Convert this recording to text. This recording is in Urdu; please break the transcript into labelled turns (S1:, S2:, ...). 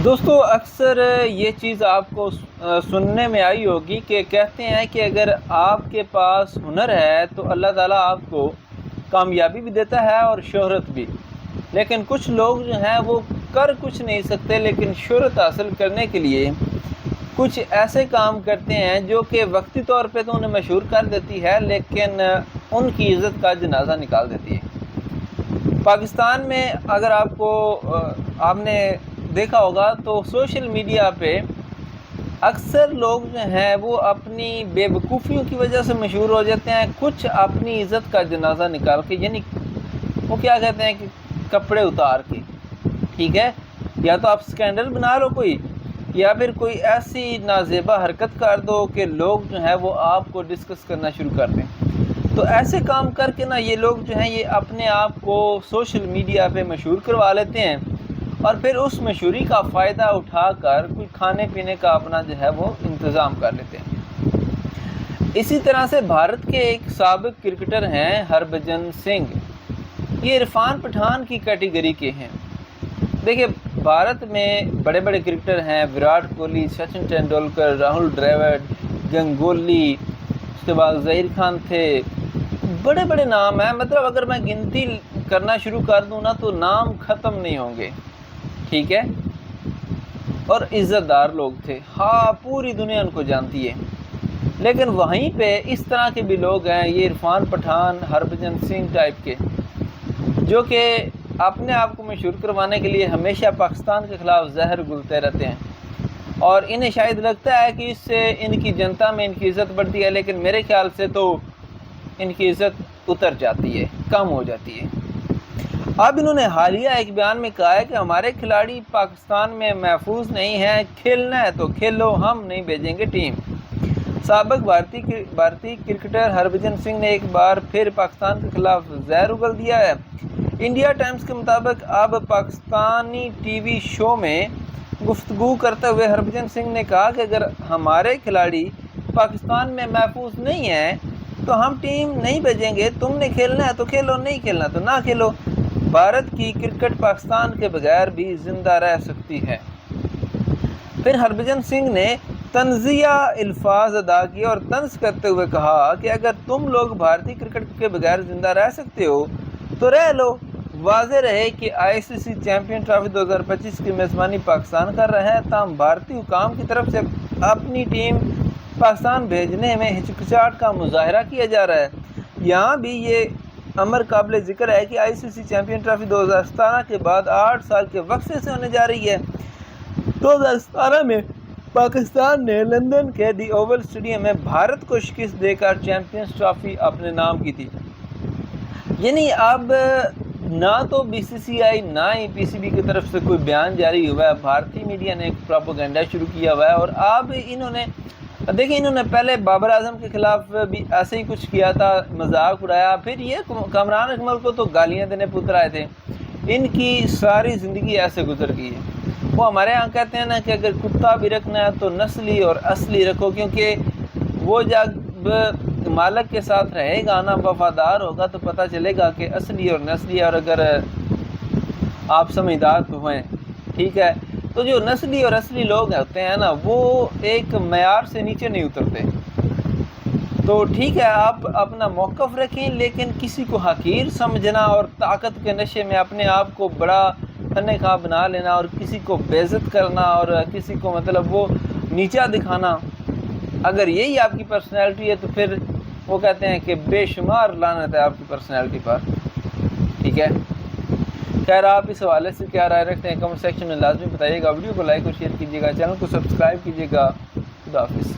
S1: دوستو اکثر یہ چیز آپ کو سننے میں آئی ہوگی کہ کہتے ہیں کہ اگر آپ کے پاس ہنر ہے تو اللہ تعالیٰ آپ کو کامیابی بھی دیتا ہے اور شہرت بھی، لیکن کچھ لوگ جو ہیں وہ کر کچھ نہیں سکتے، لیکن شہرت حاصل کرنے کے لیے کچھ ایسے کام کرتے ہیں جو کہ وقتی طور پہ تو انہیں مشہور کر دیتی ہے، لیکن ان کی عزت کا جنازہ نکال دیتی ہے۔ پاکستان میں اگر آپ نے دیکھا ہوگا تو سوشل میڈیا پہ اکثر لوگ جو ہیں وہ اپنی بے وقوفیوں کی وجہ سے مشہور ہو جاتے ہیں، کچھ اپنی عزت کا جنازہ نکال کے، یعنی وہ کیا کہتے ہیں کہ کپڑے اتار کے، ٹھیک ہے، یا تو آپ سکینڈل بنا لو کوئی، یا پھر کوئی ایسی نازیبا حرکت کر دو کہ لوگ جو ہیں وہ آپ کو ڈسکس کرنا شروع کر دیں۔ تو ایسے کام کر کے یہ لوگ جو ہیں یہ اپنے آپ کو سوشل میڈیا پہ مشہور کروا لیتے ہیں، اور پھر اس مشہوری کا فائدہ اٹھا کر کوئی کھانے پینے کا اپنا جو ہے وہ انتظام کر لیتے ہیں۔ اسی طرح سے بھارت کے ایک سابق کرکٹر ہیں ہربھجن سنگھ، یہ عرفان پٹھان کی کیٹیگری کے ہیں۔ دیکھیں بھارت میں بڑے بڑے کرکٹر ہیں، وراٹ کوہلی، سچن تینڈولکر، راہل ڈراوڈ، گنگولی، اس کے بعد ظہیر خان تھے، بڑے بڑے نام ہیں، مطلب اگر میں گنتی کرنا شروع کر دوں تو نام ختم نہیں ہوں گے، ٹھیک ہے، اور عزت دار لوگ تھے، ہاں پوری دنیا ان کو جانتی ہے۔ لیکن وہیں پہ اس طرح کے بھی لوگ ہیں، یہ عرفان پٹھان، ہربھجن سنگھ ٹائپ کے، جو کہ اپنے آپ کو مشہور کروانے کے لیے ہمیشہ پاکستان کے خلاف زہر گھولتے رہتے ہیں، اور انہیں شاید لگتا ہے کہ اس سے ان کی جنتا میں ان کی عزت بڑھتی ہے، لیکن میرے خیال سے تو ان کی عزت اتر جاتی ہے، کم ہو جاتی ہے۔ اب انہوں نے حالیہ ایک بیان میں کہا ہے کہ ہمارے کھلاڑی پاکستان میں محفوظ نہیں ہیں، کھیلنا ہے تو کھیلو، ہم نہیں بھیجیں گے ٹیم۔ سابق بھارتی کرکٹر ہربھجن سنگھ نے ایک بار پھر پاکستان کے خلاف زہر اگل دیا ہے۔ انڈیا ٹائمز کے مطابق اب پاکستانی ٹی وی شو میں گفتگو کرتے ہوئے ہربھجن سنگھ نے کہا کہ اگر ہمارے کھلاڑی پاکستان میں محفوظ نہیں ہیں تو ہم ٹیم نہیں بھیجیں گے، تم نے کھیلنا ہے تو کھیلو، نہیں کھیلنا تو نہ کھیلو، بھارت کی کرکٹ پاکستان کے بغیر بھی زندہ رہ سکتی ہے۔ پھر ہربھجن سنگھ نے طنزیہ الفاظ ادا کیے اور طنز کرتے ہوئے کہا کہ اگر تم لوگ بھارتی کرکٹ کے بغیر زندہ رہ سکتے ہو تو رہ لو۔ واضح رہے کہ آئی سی سی چیمپئن ٹرافی 2025 کی میزبانی پاکستان کر رہا ہے، تاہم بھارتی حکام کی طرف سے اپنی ٹیم پاکستان بھیجنے میں ہچکچاہٹ کا مظاہرہ کیا جا رہا ہے۔ یہاں بھی یہ امر قابل ذکر ہے کہ آئی سی سی چیمپئن ٹرافی 2017 کے بعد 8 سال کے وقفے سے ہونے جا رہی ہے۔ 2017 میں پاکستان نے لندن کے دی اوول اسٹیڈیم میں بھارت کو شکست دے کر چیمپئنز ٹرافی اپنے نام کی تھی۔ یعنی اب نہ تو بی سی سی آئی نہ ہی پی سی بی کی طرف سے کوئی بیان جاری ہوا ہے، بھارتی میڈیا نے ایک پروپیگنڈا شروع کیا ہوا ہے، اور اب انہوں نے پہلے بابر اعظم کے خلاف بھی ایسے ہی کچھ کیا تھا، مذاق اڑایا، پھر یہ کامران اکمل کو تو گالیاں دینے پتر آئے تھے۔ ان کی ساری زندگی ایسے گزر گئی ہے۔ وہ ہمارے یہاں کہتے ہیں کہ اگر کتا بھی رکھنا ہے تو نسلی اور اصلی رکھو، کیونکہ وہ جب مالک کے ساتھ رہے گا وفادار ہوگا تو پتہ چلے گا کہ اصلی اور نسلی، اور اگر آپ سمجھدار تو ہیں، ٹھیک ہے، تو جو نسلی اور اصلی لوگ ہوتے ہیں وہ ایک معیار سے نیچے نہیں اترتے۔ تو ٹھیک ہے، آپ اپنا موقف رکھیں، لیکن کسی کو حقیر سمجھنا اور طاقت کے نشے میں اپنے آپ کو بڑا کھنے خواہ بنا لینا اور کسی کو بے عزت کرنا اور کسی کو مطلب وہ نیچا دکھانا، اگر یہی آپ کی پرسنالٹی ہے تو پھر وہ کہتے ہیں کہ بے شمار لعنت ہے آپ کی پرسنالٹی پر، ٹھیک ہے۔ خیر، آپ اس حوالے سے کیا رائے رکھتے ہیں کمنٹ سیکشن میں لازمی بتائیے گا، ویڈیو کو لائک اور شیئر کیجیے گا، چینل کو سبسکرائب کیجیے گا۔ خدا حافظ۔